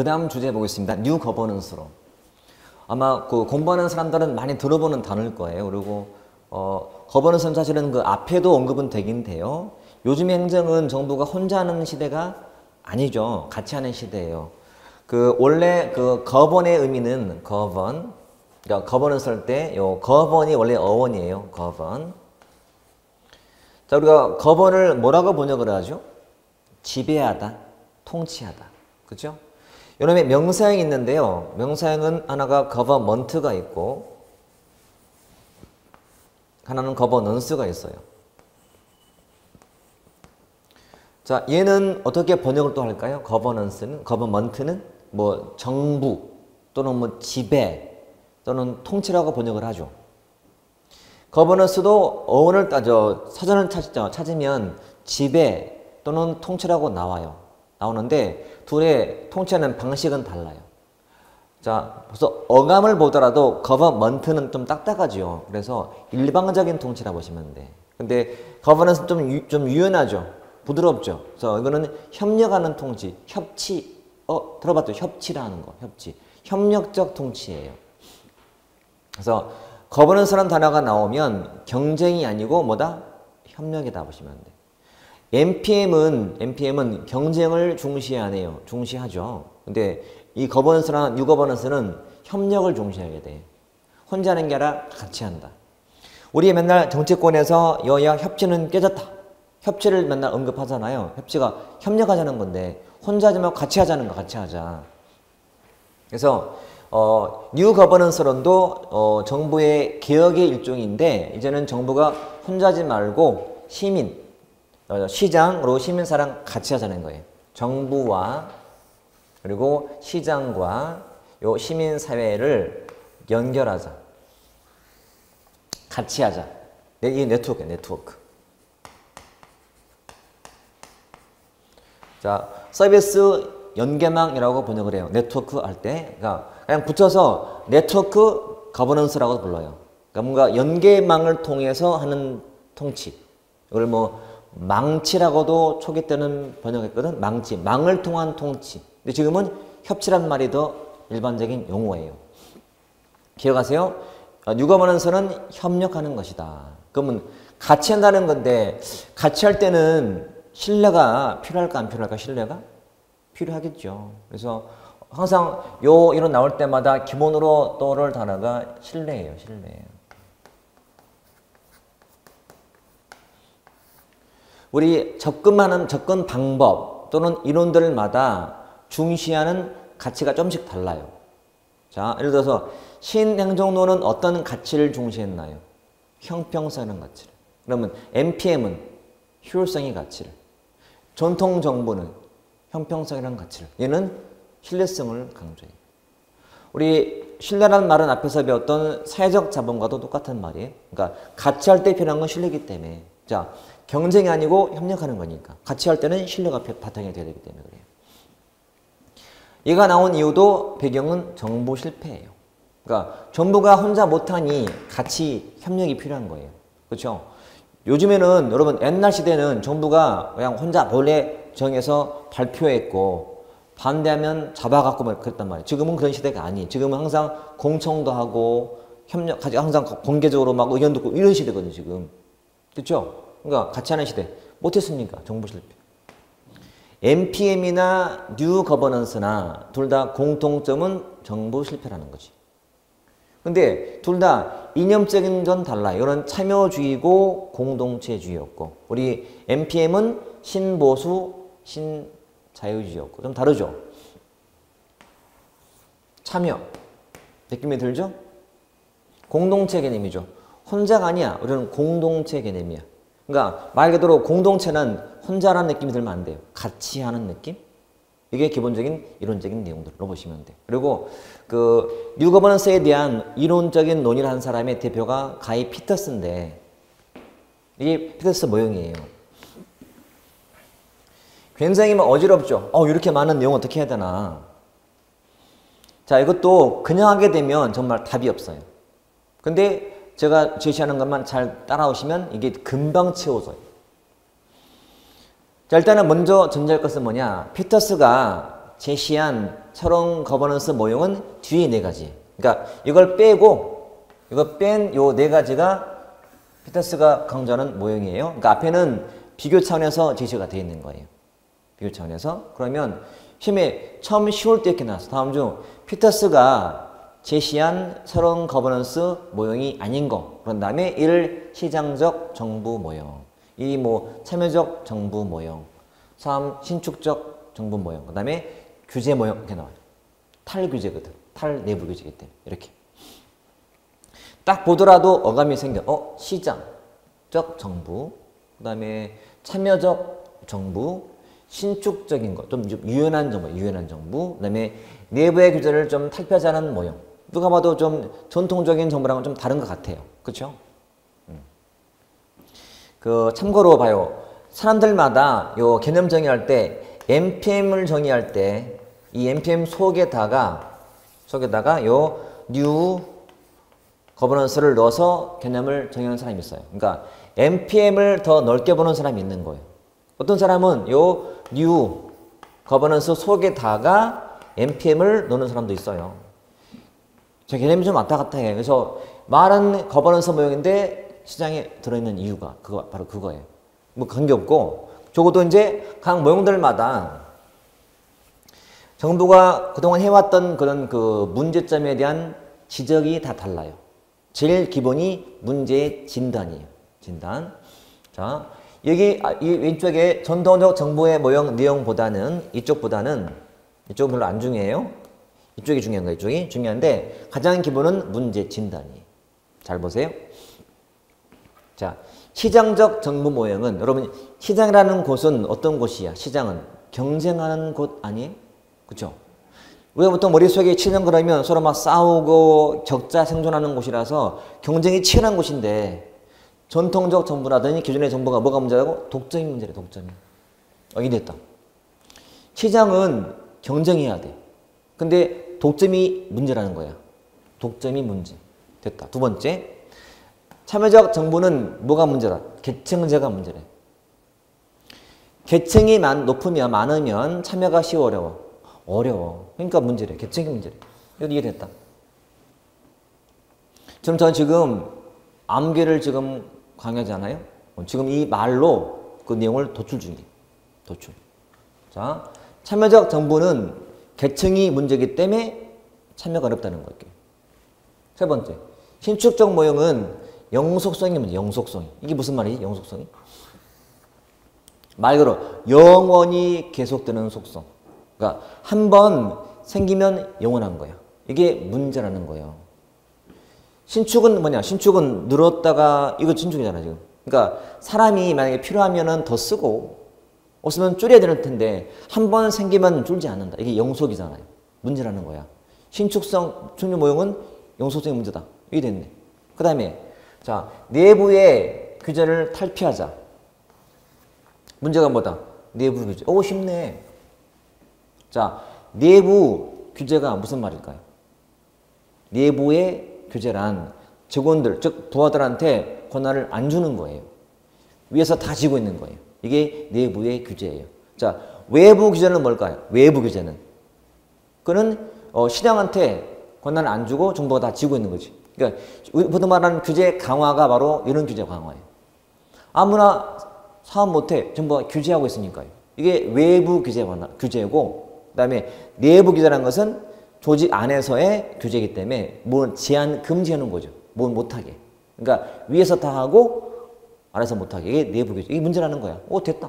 그 다음 주제 보겠습니다. 뉴 거버넌스로. 아마 그 공부하는 사람들은 많이 들어보는 단어일 거예요. 그리고 거버넌스는 사실은 그 앞에도 언급은 되긴 돼요. 요즘의 행정은 정부가 혼자 하는 시대가 아니죠. 같이 하는 시대예요. 그 원래 그 거번의 의미는 거번, 그러니까 거버넌스 할 때 요 거번이 원래 어원이에요. 거번. 자, 우리가 거번을 뭐라고 번역을 하죠? 지배하다, 통치하다. 그죠? 요놈의 명사형이 있는데요. 명사형은 하나가 거버먼트가 있고 하나는 거버넌스가 있어요. 자, 얘는 어떻게 번역을 또 할까요? 거버넌스는, 거버먼트는 뭐 정부 또는 뭐 지배 또는 통치라고 번역을 하죠. 거버넌스도 어원을 사전을 찾으면 지배 또는 통치라고 나오는데 둘의 통치하는 방식은 달라요. 자, 벌써 어감을 보더라도 거버먼트는 좀 딱딱하죠. 그래서 일방적인 통치라 보시면 돼. 근데 거버넌스는 좀 유연하죠. 부드럽죠. 그래서 이거는 협력하는 통치, 협치. 들어봤죠? 협치라는 거, 협치. 협력적 통치예요. 그래서 거버넌스라는 단어가 나오면 경쟁이 아니고 뭐다? 협력이다 보시면 돼. NPM은 경쟁을 중시하네요. 중시하죠. 근데 이 거버넌스나 뉴 거버넌스는 협력을 중시하게 돼. 혼자 하는 게 아니라 같이 한다. 우리 맨날 정치권에서 여야 협치는 깨졌다. 협치를 맨날 언급하잖아요. 협치가 협력하자는 건데 혼자 하지 말고 같이 하자는 거, 같이 하자. 그래서 뉴 거버넌스론도 정부의 개혁의 일종인데 이제는 정부가 혼자 하지 말고 시장으로 시민사랑 같이 하자는 거예요. 정부와 그리고 시장과 요 시민사회를 연결하자. 같이 하자. 이게 네트워크예요. 네트워크. 자, 서비스 연계망이라고 번역을 해요. 네트워크 할 때. 그러니까 그냥 붙여서 네트워크 거버넌스라고 불러요. 그러니까 뭔가 연계망을 통해서 하는 통치. 이걸 뭐 망치라고도 초기 때는 번역했거든. 망치. 망을 통한 통치. 근데 지금은 협치란 말이 더 일반적인 용어예요. 기억하세요? 뉴 거버넌스는 협력하는 것이다. 그러면 같이 한다는 건데 같이 할 때는 신뢰가 필요할까 안 필요할까? 신뢰가 필요하겠죠. 그래서 항상 이런 나올 때마다 기본으로 떠오를 단어가 신뢰예요. 신뢰예요. 우리 접근 방법 또는 이론들마다 중시하는 가치가 좀씩 달라요. 자, 예를 들어서 신행정론은 어떤 가치를 중시했나요? 형평성의 가치를. 그러면 NPM은 효율성의 가치를. 전통정부는 형평성이라는 가치를. 얘는 신뢰성을 강조해요. 우리 신뢰라는 말은 앞에서 배웠던 사회적 자본과도 똑같은 말이에요. 그러니까 같이 할 때 필요한 건 신뢰이기 때문에. 자, 경쟁이 아니고 협력하는 거니까. 같이 할 때는 신뢰가 바탕이 돼야 되기 때문에 그래요. 얘가 나온 이유도 배경은 정부 실패예요. 그러니까 정부가 혼자 못하니 같이 협력이 필요한 거예요. 그렇죠? 요즘에는 여러분 옛날 시대는 정부가 그냥 혼자 몰래 정해서 발표했고 반대하면 잡아갖고 막 그랬단 말이에요. 지금은 그런 시대가 아니에요. 지금은 항상 공청도 하고 항상 공개적으로 막 의견 듣고 이런 시대거든요. 지금. 그렇죠? 그러니까 같이 하는 시대. 못했습니까? 정부 실패. NPM이나 뉴 거버넌스나 둘 다 공통점은 정부 실패라는 거지. 근데 둘 다 이념적인 건 달라요. 이런 참여주의고 공동체주의였고 우리 NPM은 신보수, 신자유주의였고 좀 다르죠? 참여 느낌이 들죠? 공동체 개념이죠. 혼자가 아니야. 우리는 공동체 개념이야. 그러니까 말 그대로 공동체는 혼자라는 느낌이 들면 안 돼요. 같이 하는 느낌? 이게 기본적인 이론적인 내용들로 보시면 돼요. 그리고 그 뉴 거버넌스에 대한 이론적인 논의를 한 사람의 대표가 가이 피터스인데 이게 피터스 모형이에요. 굉장히 막 어지럽죠. 이렇게 많은 내용 어떻게 해야 되나. 자, 이것도 그냥 하게 되면 정말 답이 없어요. 근데 제가 제시하는 것만 잘 따라오시면 이게 금방 채워져요. 자, 일단은 먼저 전제할 것은 뭐냐. 피터스가 제시한 새로운 거버넌스 모형은 뒤에 네 가지. 그러니까 이걸 빼고 이거 뺀 요 네 가지가 피터스가 강조하는 모형이에요. 그러니까 앞에는 비교 차원에서 제시가 되어 있는 거예요. 비교 차원에서. 그러면 시험에 처음 쉬울 때 이렇게 나왔어. 다음 중 피터스가 제시한 새로운 거버넌스 모형이 아닌 거. 그런 다음에 1. 시장적 정부 모형. 2. 뭐 참여적 정부 모형. 3. 신축적 정부 모형. 그 다음에 규제 모형 이렇게 나와요. 탈규제거든. 탈내부 규제이기 때문에 이렇게. 딱 보더라도 어감이 생겨. 시장적 정부. 그 다음에 참여적 정부. 신축적인 것. 좀 유연한 정부. 유연한 정부. 그 다음에 내부의 규제를 좀 탈피하자는 모형. 누가 봐도 좀 전통적인 정부랑은 좀 다른 것 같아요. 그렇죠? 참고로 봐요. 사람들마다 요 개념 정의할 때 NPM을 정의할 때 이 NPM 속에다가 요 뉴 거버넌스를 넣어서 개념을 정의하는 사람이 있어요. 그러니까 NPM을 더 넓게 보는 사람이 있는 거예요. 어떤 사람은 요 뉴 거버넌스 속에다가 NPM을 넣는 사람도 있어요. 저 개념이 좀 왔다 갔다 해. 그래서 말은 거버넌스 모형인데 시장에 들어있는 이유가 바로 그거예요. 뭐 관계없고 적어도 이제 각 모형들마다 정부가 그동안 해왔던 그런 그 문제점에 대한 지적이 다 달라요. 제일 기본이 문제의 진단이에요. 진단. 자, 여기 이 왼쪽에 전통적 정부의 모형 내용보다는 이쪽은 별로 안 중요해요. 이쪽이 중요한 거예요. 이쪽이 중요한데 가장 기본은 문제 진단이에요. 잘 보세요. 자, 시장적 정부 모형은 여러분 시장이라는 곳은 어떤 곳이야? 시장은 경쟁하는 곳 아니에요? 그렇죠? 우리가 보통 머릿속에 시장 그러면 서로 막 싸우고 적자 생존하는 곳이라서 경쟁이 치열한 곳인데 전통적 정부라든지 기존의 정부가 뭐가 문제라고? 독점이 문제래. 독점이. 이게 됐다. 시장은 경쟁해야 돼. 근데 독점이 문제라는 거야. 독점이 문제. 됐다. 두 번째. 참여적 정부는 뭐가 문제다? 계층제가 문제래. 계층이 많으면 참여가 쉬워, 어려워. 그러니까 문제래. 계층이 문제래. 이거 이해됐다. 저는 지금 암기를 지금 강의하잖아요. 지금 이 말로 그 내용을 도출 중이에요. 도출. 자, 참여적 정부는 계층이 문제이기 때문에 참여가 어렵다는 거예요. 세 번째. 신축적 모형은 영속성이 문제. 영속성. 이게 무슨 말이지? 영속성이? 말 그대로 영원히 계속되는 속성. 그러니까 한 번 생기면 영원한 거야. 이게 문제라는 거예요. 신축은 뭐냐? 신축은 늘었다가 이거 신축이잖아 지금. 그러니까 사람이 만약에 필요하면은 더 쓰고 없으면 줄여야 될 텐데 한 번 생기면 줄지 않는다. 이게 영속이잖아요. 문제라는 거야. 신축성 충류 모형은 영속성이 문제다. 이게 됐네. 그 다음에 자 내부의 규제를 탈피하자. 문제가 뭐다? 내부 규제. 오 쉽네. 자, 내부 규제가 무슨 말일까요? 내부의 규제란 직원들, 즉 부하들한테 권한을 안 주는 거예요. 위에서 다 지고 있는 거예요. 이게 내부의 규제예요. 자, 외부 규제는 뭘까요? 외부 규제는 그는 시장한테 권한을 안 주고 정부가 다 지고 있는 거지. 그러니까 보통 말하는 규제 강화가 바로 이런 규제 강화예요. 아무나 사업 못해. 정부가 규제하고 있으니까요. 이게 외부 규제고 그 다음에 내부 규제라는 것은 조직 안에서의 규제이기 때문에 뭘 제한, 금지하는 거죠. 뭘 못하게. 그러니까 위에서 다 하고 아래서 못하게. 이게 내부 규제. 이게 문제라는 거야. 오 됐다.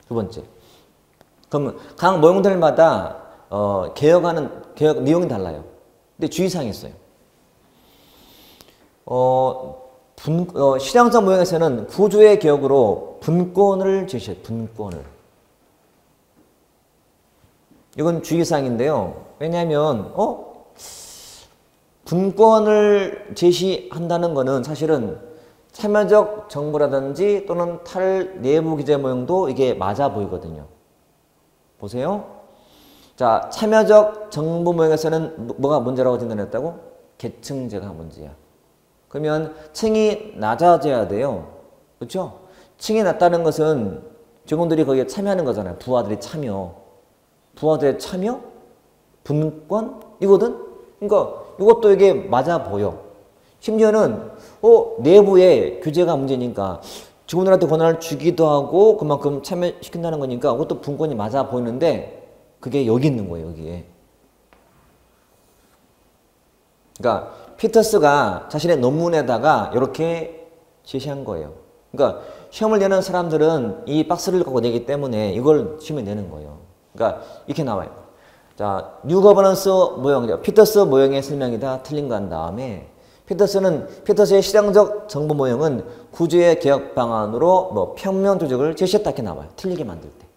두 번째. 그러면 각 모형들마다 개혁 내용이 달라요. 근데 주의사항이 있어요. 시장적 모형에서는 구조의 개혁으로 분권을 제시해요. 분권을. 이건 주의사항인데요. 왜냐하면 분권을 제시한다는 것은 사실은 참여적 정부라든지 또는 탈내부 규제 모형도 이게 맞아 보이거든요. 보세요. 자, 참여적 정부 모형에서는 뭐가 문제라고 진단했다고? 계층제가 문제야. 그러면 층이 낮아져야 돼요. 그렇죠? 층이 낮다는 것은 직원들이 거기에 참여하는 거잖아요. 부하들이 참여. 부하들의 참여, 분권 이거든. 그러니까 이것도 이게 맞아 보여. 심지어는 내부의 규제가 문제니까 직원들한테 권한을 주기도 하고 그만큼 참여시킨다는 거니까 그것도 분권이 맞아 보이는데 그게 여기 있는 거예요. 여기에. 그러니까 피터스가 자신의 논문에다가 이렇게 제시한 거예요. 그러니까 시험을 내는 사람들은 이 박스를 갖고 내기 때문에 이걸 시험에 내는 거예요. 그러니까 이렇게 나와요. 자, 뉴 거버넌스 모형, 피터스 모형의 설명이다. 틀린 거 한 다음에 피터스의 시장적 정부 모형은 구조의 개혁 방안으로 뭐 평면 조직을 제시했다 이렇게 나와요. 틀리게 만들 때.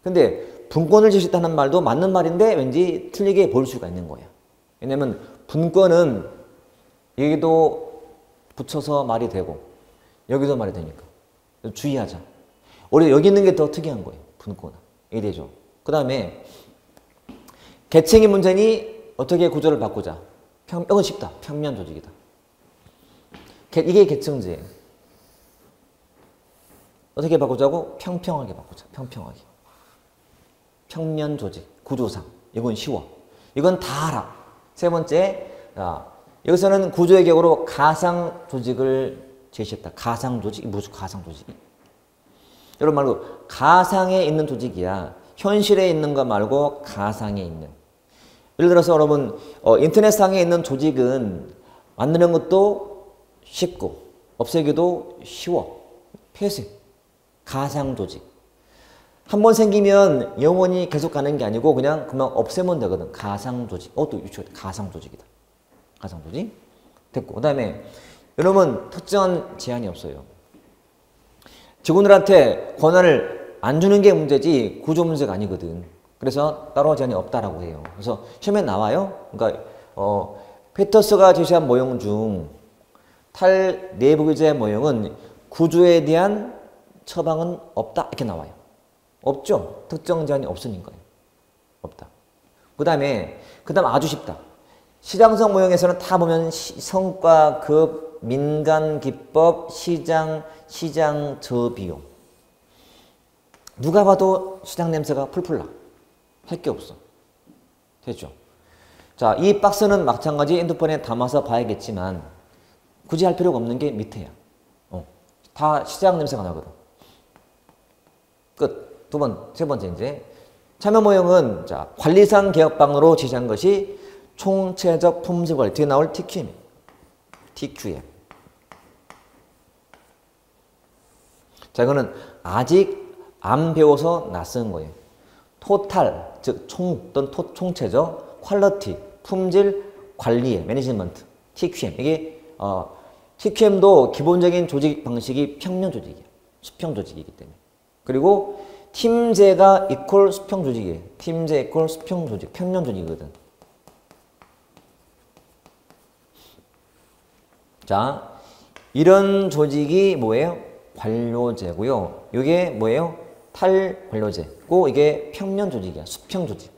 근데 분권을 제시했다는 말도 맞는 말인데 왠지 틀리게 보일 수가 있는 거예요. 왜냐면 분권은 여기도 붙여서 말이 되고 여기도 말이 되니까 주의하자. 오히려 여기 있는 게 더 특이한 거예요. 분권은. 이래죠. 그 다음에 계층의 문제니 어떻게 구조를 바꾸자. 이건 쉽다. 평면 조직이다. 이게 계층제예요. 어떻게 바꾸자고? 평평하게 바꾸자. 평평하게. 평면 조직, 구조상. 이건 쉬워. 이건 다 알아. 세 번째, 여기서는 구조의 격으로 가상 조직을 제시했다. 가상 조직? 무슨 가상 조직이? 여러분 말고 가상에 있는 조직이야. 현실에 있는 거 말고 가상에 있는. 예를 들어서 여러분 인터넷상에 있는 조직은 만드는 것도 쉽고 없애기도 쉬워. 폐쇄. 가상 조직. 한 번 생기면 영원히 계속 가는 게 아니고 그냥 금방 없애면 되거든. 가상 조직. 또 유추가 가상 조직이다. 가상 조직. 됐고. 그 다음에 여러분 특정한 제한이 없어요. 직원들한테 권한을 안 주는 게 문제지 구조 문제가 아니거든. 그래서 따로 제한이 없다라고 해요. 그래서 시험에 나와요. 그러니까 피터스가 제시한 모형 중 탈내부 규제 모형은 구조에 대한 처방은 없다 이렇게 나와요. 없죠. 특정 제한이 없으니까요. 없다. 그 다음 아주 쉽다. 시장성 모형에서는 다 보면 성과, 급, 민간 기법, 시장 저비용. 누가 봐도 시장 냄새가 풀풀 나. 할 게 없어. 됐죠? 자, 이 박스는 마찬가지 핸드폰에 담아서 봐야겠지만 굳이 할 필요가 없는 게 밑에야. 다 시장 냄새가 나거든. 끝. 세 번째 이제 참여 모형은 자, 관리상 개혁방으로 제시한 것이 총체적 품질 관리. 뒤에 나올 TQM. TQM. 자, 이거는 아직 안 배워서 낯선 거예요. 토탈, 즉 총 또는 총체적 퀄리티, 품질 관리의 매니지먼트. TQM. 이게 TQM도 기본적인 조직 방식이 평면 조직이에요. 수평 조직이기 때문에. 그리고 팀제가 이퀄 수평 조직이에요. 팀제 이퀄 수평 조직, 평면 조직이거든. 자, 이런 조직이 뭐예요? 관료제고요. 이게 뭐예요? 탈관료제고 이게 평면 조직이야. 수평 조직.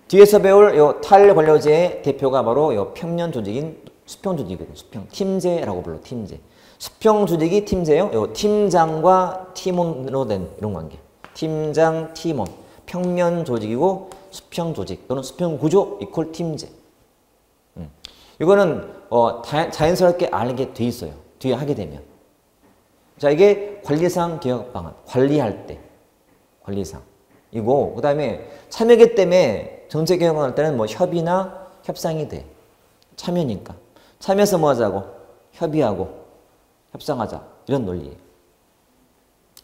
뒤에서 배울 요 탈관료제의 대표가 바로 요 평면 조직인 수평 조직이거든. 수평. 팀제라고 불러. 팀제. 수평 조직이 팀제예요. 요 팀장과 팀원으로 된 이런 관계. 팀장, 팀원. 평면 조직이고 수평 조직 또는 수평 구조 이퀄 팀제. 이거는 자연스럽게 알게 돼 있어요. 뒤에 하게 되면. 자, 이게 관리상 개혁 방안. 관리할 때. 관리상. 이고 그 다음에 참여기 때문에 정책 개혁을 할 때는 뭐 협의나 협상이 돼. 참여니까. 참여해서 뭐 하자고? 협의하고 협상하자. 이런 논리예요.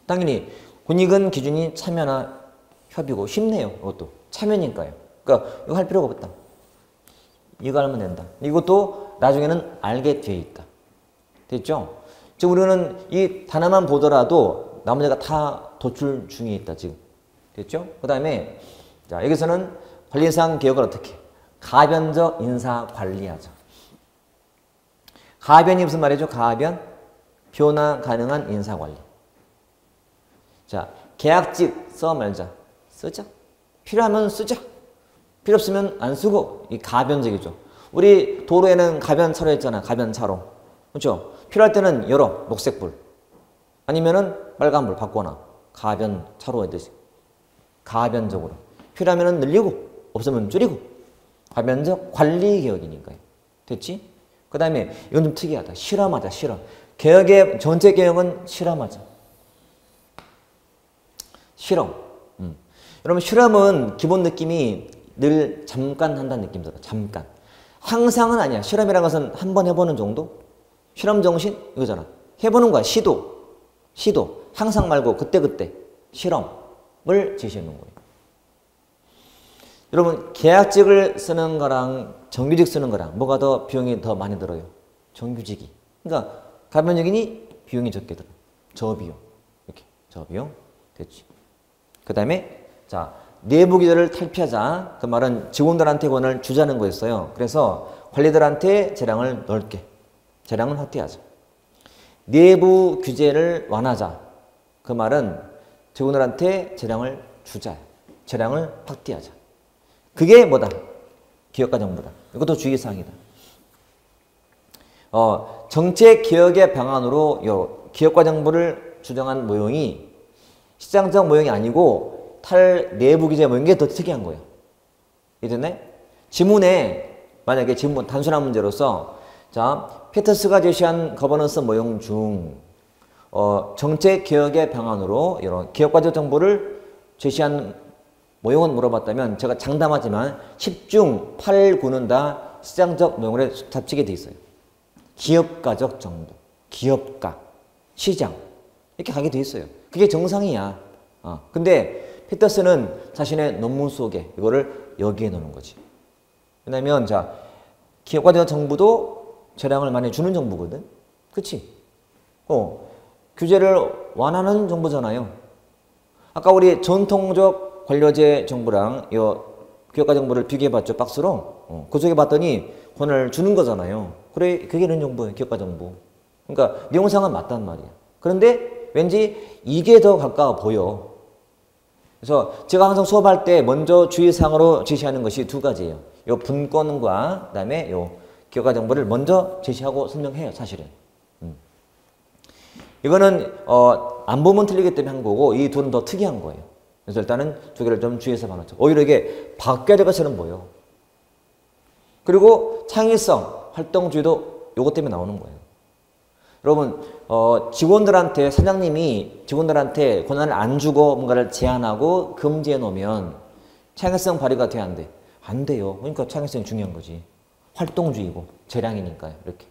당연히 권익은 기준이 참여나 협의고 쉽네요. 이것도. 참여니까요. 그러니까 이거 할 필요가 없다. 이거 하면 된다. 이것도 나중에는 알게 돼 있다. 됐죠? 지금 우리는 이 단어만 보더라도 나머지가 다 도출 중에 있다. 지금. 됐죠? 그 다음에 자, 여기서는 관리상 개혁을 어떻게? 가변적 인사 관리하자. 가변이 무슨 말이죠? 가변? 변화 가능한 인사 관리. 자, 계약직 써 말자. 쓰자. 필요하면 쓰자. 필요 없으면 안 쓰고. 이 가변적이죠. 우리 도로에는 가변차로 있잖아. 가변차로. 그렇죠? 필요할 때는 열어. 녹색불. 아니면은 빨간불 바꿔놔. 가변차로 해듯이. 가변적으로. 필요하면 늘리고 없으면 줄이고 과면적 관리 개혁이니까요. 됐지? 그 다음에 이건 좀 특이하다. 실험하자. 실험. 개혁의 전체 개혁은 실험하자. 실험. 여러분 실험은 기본 느낌이 늘 잠깐 한다는 느낌 들어. 잠깐. 항상은 아니야. 실험이라는 것은 한 번 해보는 정도? 실험 정신? 이거잖아. 해보는 거야. 시도. 시도. 항상 말고 그때그때 실험을 제시해 놓은 거예요. 여러분 계약직을 쓰는 거랑 정규직 쓰는 거랑 뭐가 더 비용이 더 많이 들어요? 정규직이. 그러니까 가변적이니 비용이 적게 들어. 저비용. 이렇게 저비용. 됐지. 그 다음에 자 내부 규제를 탈피하자. 그 말은 직원들한테 권한을 주자는 거였어요. 그래서 관리들한테 재량을 넓게, 재량을 확대하자. 내부 규제를 완화하자. 그 말은 직원들한테 재량을 주자. 재량을 확대하자. 그게 뭐다? 기업가 정부다. 이것도 주의사항이다. 정책 개혁의 방안으로 요 기업가 정부를 주장한 모형이 시장적 모형이 아니고 탈내부 규제 모형인 게 더 특이한 거예요. 이해됐나요? 지문에 만약에 지문 단순한 문제로서 자 피터스가 제시한 거버넌스 모형 중 정책 개혁의 방안으로 이런 기업가적 정보를 제시한 모형은 물어봤다면 제가 장담하지만 10중 8구는 다 시장적 모형에 합치게 돼 있어요. 기업가적 정보, 기업가, 시장 이렇게 가게 돼 있어요. 그게 정상이야. 근데 피터스는 자신의 논문 속에 이거를 여기에 넣는 거지. 왜냐면 자 기업가적 정보도 재량을 많이 주는 정보거든. 그치? 규제를 완화하는 정보잖아요. 아까 우리 전통적 관료제 정보랑 이 기업가 정보를 비교해봤죠. 박스로. 그 속에 봤더니 권한을 주는 거잖아요. 그래 그게 이런 정보예요. 기업가 정보. 그러니까 내용상은 맞단 말이야. 그런데 왠지 이게 더 가까워 보여. 그래서 제가 항상 수업할 때 먼저 주의사항으로 제시하는 것이 두 가지예요. 요 분권과 그다음에 요 기업가 정보를 먼저 제시하고 설명해요. 사실은. 이거는 안 보면 틀리기 때문에 한 거고 이 둘은 더 특이한 거예요. 그래서 일단은 두 개를 좀 주의해서 봐놓죠. 오히려 이게 바뀌어야 될 것처럼 보여. 그리고 창의성, 활동주의도 요것 때문에 나오는 거예요. 여러분 직원들한테 사장님이 직원들한테 권한을 안 주고 뭔가를 제한하고 금지해 놓으면 창의성 발휘가 돼야 안 돼? 안 돼요. 그러니까 창의성이 중요한 거지. 활동주의고 재량이니까요. 이렇게.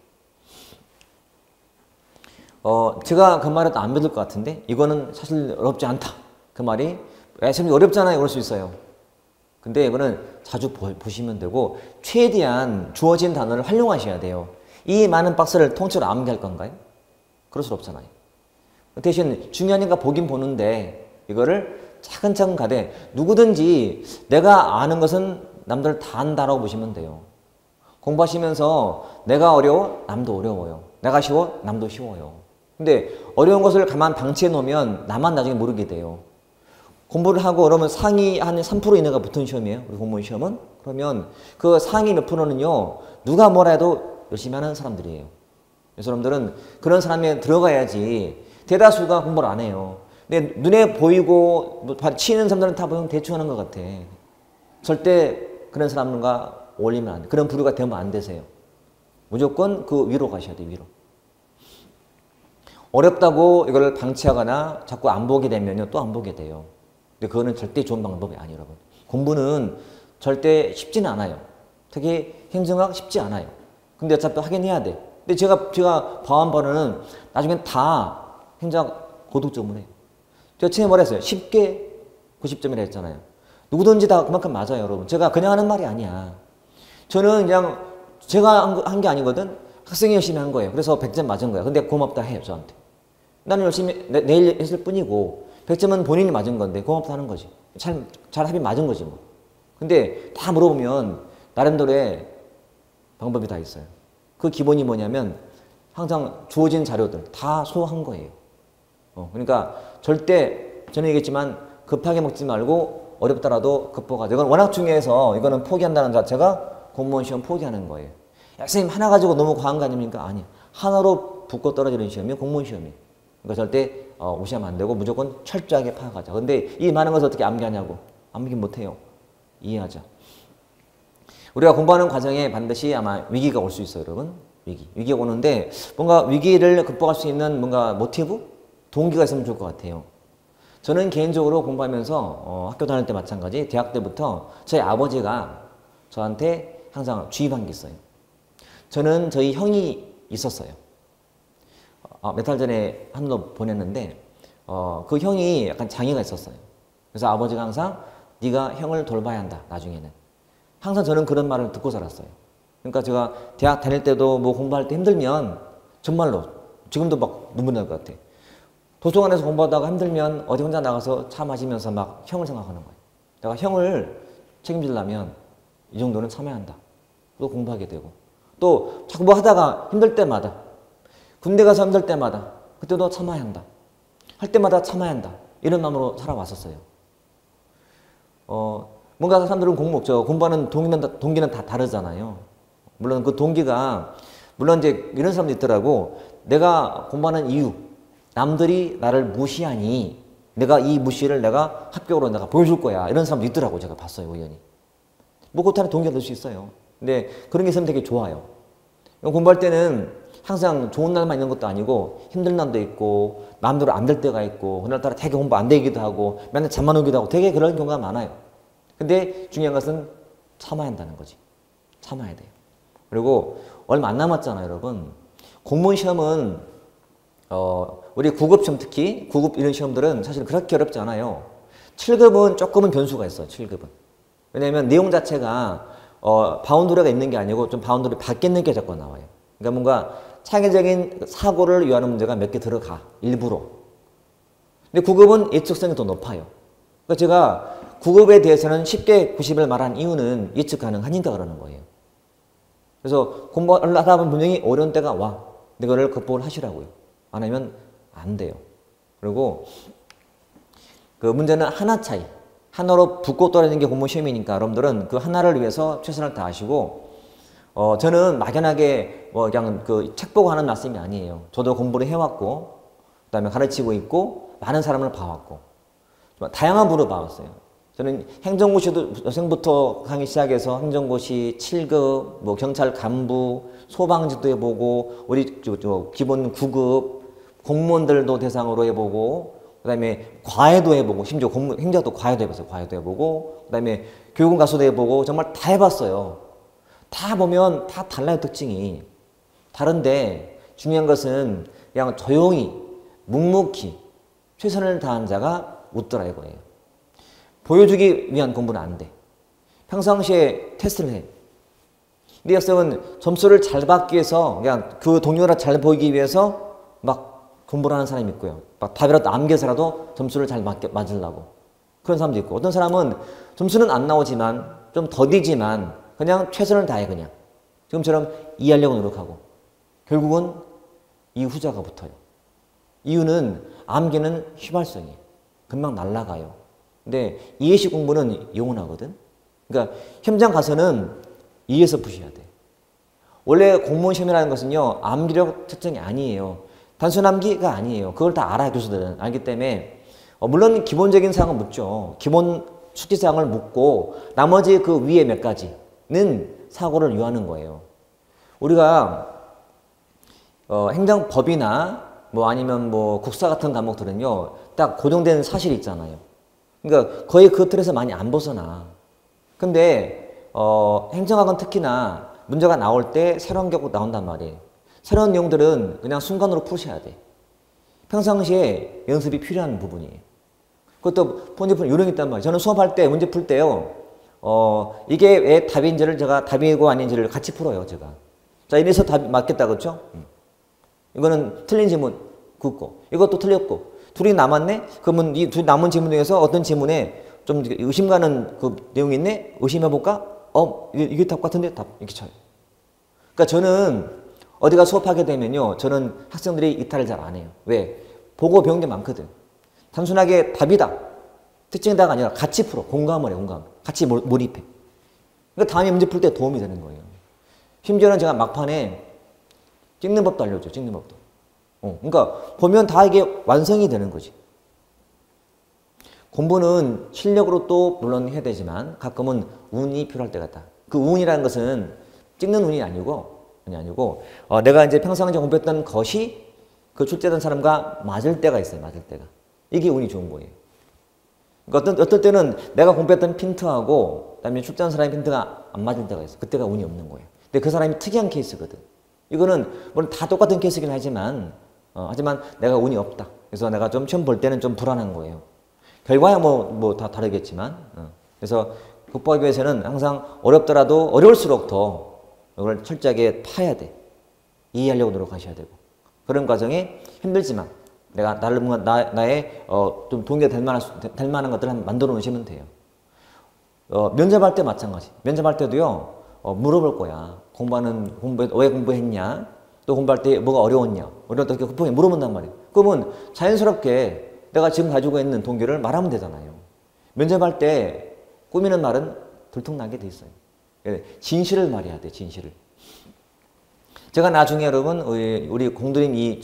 제가 그 말을 안 믿을 것 같은데 이거는 사실 어렵지 않다. 그 말이 선생님 어렵잖아요. 그럴 수 있어요. 근데 이거는 자주 보시면 되고 최대한 주어진 단어를 활용하셔야 돼요. 이 많은 박스를 통째로 암기할 건가요? 그럴 수 없잖아요. 대신 중요하니까 보긴 보는데 이거를 차근차근 가되 누구든지 내가 아는 것은 남들 다 안다라고 보시면 돼요. 공부하시면서 내가 어려워? 남도 어려워요. 내가 쉬워? 남도 쉬워요. 근데 어려운 것을 가만 방치해 놓으면 나만 나중에 모르게 돼요. 공부를 하고 그러면 상위 한 3% 이내가 붙은 시험이에요. 우리 공무원 시험은. 그러면 그 상위 몇 프로는요. 누가 뭐라 해도 열심히 하는 사람들이에요. 그래서 여러분들은 그런 사람에 들어가야지 대다수가 공부를 안 해요. 근데 눈에 보이고 치는 사람들은 다 보면 대충 하는 것 같아. 절대 그런 사람과 어울리면 안 돼. 그런 부류가 되면 안 되세요. 무조건 그 위로 가셔야 돼요. 위로. 어렵다고 이걸 방치하거나 자꾸 안 보게 되면요. 또 안 보게 돼요. 근데 그거는 절대 좋은 방법이 아니에요. 여러분. 공부는 절대 쉽지는 않아요. 특히 행정학 쉽지 않아요. 근데 어차피 하긴 해야 돼. 근데 제가 봐온 바로는 나중엔 다 행정학 고득점을 해요. 제가 처음에 뭐라 했어요? 쉽게 90점이라 했잖아요. 누구든지 다 그만큼 맞아요. 여러분. 제가 그냥 하는 말이 아니야. 저는 그냥 제가 한 게 아니거든. 학생이 열심히 한 거예요. 그래서 100점 맞은 거야. 근데 고맙다 해요. 저한테. 나는 열심히 내일 했을 뿐이고 100점은 본인이 맞은 건데 고맙다 하는 거지. 잘 합이 맞은 거지 뭐. 근데 다 물어보면 나름대로의 방법이 다 있어요. 그 기본이 뭐냐면 항상 주어진 자료들 다 소화한 거예요. 그러니까 절대 저는 얘기했지만 급하게 먹지 말고 어렵더라도 극복하자. 이건 워낙 중요해서 이거는 포기한다는 자체가 공무원 시험 포기하는 거예요. 야, 선생님 하나 가지고 너무 과한 거 아닙니까? 아니, 하나로 붙고 떨어지는 시험이 공무원 시험이에요. 그러니까 절대 무시하면 안 되고 무조건 철저하게 파악하자. 근데 이 많은 것을 어떻게 암기하냐고. 암기 못해요. 이해하자. 우리가 공부하는 과정에 반드시 아마 위기가 올 수 있어요, 여러분. 위기가 오는데 뭔가 위기를 극복할 수 있는 뭔가 모티브? 동기가 있으면 좋을 것 같아요. 저는 개인적으로 공부하면서 학교 다닐 때 마찬가지, 대학 때부터 저희 아버지가 저한테 항상 주입한 게 있어요. 저는 저희 형이 있었어요. 몇 달 전에 한번 보냈는데 그 형이 약간 장애가 있었어요. 그래서 아버지가 항상 네가 형을 돌봐야 한다, 나중에는. 항상 저는 그런 말을 듣고 살았어요. 그러니까 제가 대학 다닐 때도 뭐 공부할 때 힘들면 정말로 지금도 막 눈물 날 것 같아. 도서관에서 공부하다가 힘들면 어디 혼자 나가서 차 마시면서 막 형을 생각하는 거예요. 내가 형을 책임지려면 이 정도는 참아야 한다. 또 공부하게 되고. 또 자꾸 뭐 하다가 힘들 때마다, 군대 가서 힘들 때마다 그때도 참아야 한다. 할 때마다 참아야 한다. 이런 마음으로 살아왔었어요. 뭔가 사람들은 공부하는 동기는 다 다르잖아요. 물론 그 동기가, 물론 이제 이런 사람도 있더라고. 내가 공부하는 이유, 남들이 나를 무시하니 내가 이 무시를 내가 합격으로 내가 보여줄 거야. 이런 사람도 있더라고. 제가 봤어요, 우연히. 뭐 그렇다는 동기가 될 수 있어요. 근데 그런 게 있으면 되게 좋아요. 공부할 때는 항상 좋은 날만 있는 것도 아니고 힘든 날도 있고 마음대로 안 될 때가 있고 그날따라 되게 공부 안 되기도 하고 맨날 잠만 오기도 하고 되게 그런 경우가 많아요. 근데 중요한 것은 참아야 한다는 거지. 참아야 돼요. 그리고 얼마 안 남았잖아요, 여러분. 공무원 시험은 우리 9급 시험, 특히 9급 이런 시험들은 사실 그렇게 어렵지 않아요. 7급은 조금은 변수가 있어요. 7급은. 왜냐하면 내용 자체가 바운더리가 있는 게 아니고 좀 바운더리 밖에 있는 게 자꾸 나와요. 그러니까 뭔가 창의적인 사고를 위한 문제가 몇 개 들어가, 일부러. 근데 9급은 예측성이 더 높아요. 그러니까 제가 9급에 대해서는 쉽게 90을 말한 이유는 예측 가능하니까 그러는 거예요. 그래서 공부를 하다 보면 분명히 어려운 때가 와. 근데 그걸 극복을 하시라고요. 안 하면 안 돼요. 그리고 그 문제는 하나 차이. 하나로 붙고 떨어지는 게 공무원 시험이니까 여러분들은 그 하나를 위해서 최선을 다하시고 저는 막연하게 뭐 그냥 그 책 보고 하는 말씀이 아니에요. 저도 공부를 해왔고 그다음에 가르치고 있고 많은 사람을 봐왔고 다양한 분을 봐왔어요. 저는 행정고시도 여생부터 강의 시작해서 행정고시 7급, 뭐 경찰 간부, 소방직도 해보고 우리 기본 9급 공무원들도 대상으로 해보고 그다음에 과외도 해보고 심지어 행정도 과외도 해봤어요. 과외도 해보고 그다음에 교육원 가서도 해보고 정말 다 해봤어요. 다 보면 다 달라요. 특징이 다른데 중요한 것은 그냥 조용히 묵묵히 최선을 다한 자가 웃더라 이거예요. 보여주기 위한 공부는 안 돼. 평상시에 테스트를 해. 네 학생은 점수를 잘 받기 위해서 그냥 그 동료라 잘 보이기 위해서 막 공부를 하는 사람이 있고요. 막 답이라도 남겨서라도 점수를 잘 맞으려고. 그런 사람도 있고 어떤 사람은 점수는 안 나오지만 좀 더디지만 그냥 최선을 다해 그냥. 지금처럼 이해하려고 노력하고 결국은 이 후자가 붙어요. 이유는 암기는 휘발성이에요. 금방 날아가요. 근데 이해식 공부는 영원하거든. 그러니까 현장 가서는 이해해서 푸셔야 돼. 원래 공무원 시험이라는 것은요. 암기력 특징이 아니에요. 단순 암기가 아니에요. 그걸 다 알아요. 교수들은. 알기 때문에 물론 기본적인 사항은 묻죠. 기본 숙지사항을 묻고 나머지 그 위에 몇 가지는 사고를 유하는 거예요. 우리가 행정법이나 뭐 아니면 뭐 국사 같은 과목들은요. 딱 고정된 사실이 있잖아요. 그러니까 거의 그 틀에서 많이 안 벗어나. 근데 행정학은 특히나 문제가 나올 때 새로운 게 나온단 말이에요. 새로운 내용들은 그냥 순간으로 푸셔야 돼. 평상시에 연습이 필요한 부분이에요. 그것도 문제 푸는 요령이 있단 말이에요. 저는 수업할 때 문제 풀 때요. 이게 왜 답인지를 제가 답이고 아닌지를 같이 풀어요. 제가. 자, 이래서 답이 맞겠다. 그렇죠? 이거는 틀린 질문 긋고 이것도 틀렸고 둘이 남았네? 그러면 이 두 남은 질문 중에서 어떤 질문에 좀 의심 가는 그 내용이 있네? 의심해볼까? 이게 답 같은데? 답. 이렇게 쳐요. 그러니까 저는 어디가 수업하게 되면요. 저는 학생들이 이탈을 잘 안 해요. 왜? 보고 배운 게 많거든. 단순하게 답이다. 특징이다가 아니라 같이 풀어. 공감을 해. 공감. 같이 몰입해. 그러니까 다음에 문제 풀 때 도움이 되는 거예요. 심지어는 제가 막판에 찍는 법도 알려줘요. 찍는 법도. 그러니까 보면 다 이게 완성이 되는 거지. 공부는 실력으로 또 물론 해야 되지만 가끔은 운이 필요할 때가 있다. 그 운이라는 것은 찍는 운이 아니고 내가 이제 평상시에 공부했던 것이 그 출제된 사람과 맞을 때가 있어요. 맞을 때가. 이게 운이 좋은 거예요. 그러니까 어떨 때는 내가 공부했던 핀트하고 그다음에 출제한 사람의 핀트가 안 맞을 때가 있어. 그때가 운이 없는 거예요. 근데 그 사람이 특이한 케이스거든. 이거는 물론 다 똑같은 케이스긴 하지만 내가 운이 없다. 그래서 내가 좀 시험 볼 때는 좀 불안한 거예요. 결과야 뭐 다 다르겠지만 그래서 국보하기 위해서는 항상 어렵더라도 어려울수록 더 이걸 철저하게 파야 돼. 이해하려고 노력하셔야 되고 그런 과정이 힘들지만 내가 나의 좀 동기가 될 만한 것들을 만들어 놓으시면 돼요. 면접할 때 마찬가지. 면접할 때도요 물어볼 거야. 왜 공부했냐? 또 공부할 때 뭐가 어려웠냐? 어려웠다 이렇게 급하게 물어본단 말이에요. 그러면 자연스럽게 내가 지금 가지고 있는 동기를 말하면 되잖아요. 면접할 때 꾸미는 말은 들통나게 돼 있어요. 진실을 말해야 돼, 진실을. 제가 나중에 여러분, 우리 공드림 이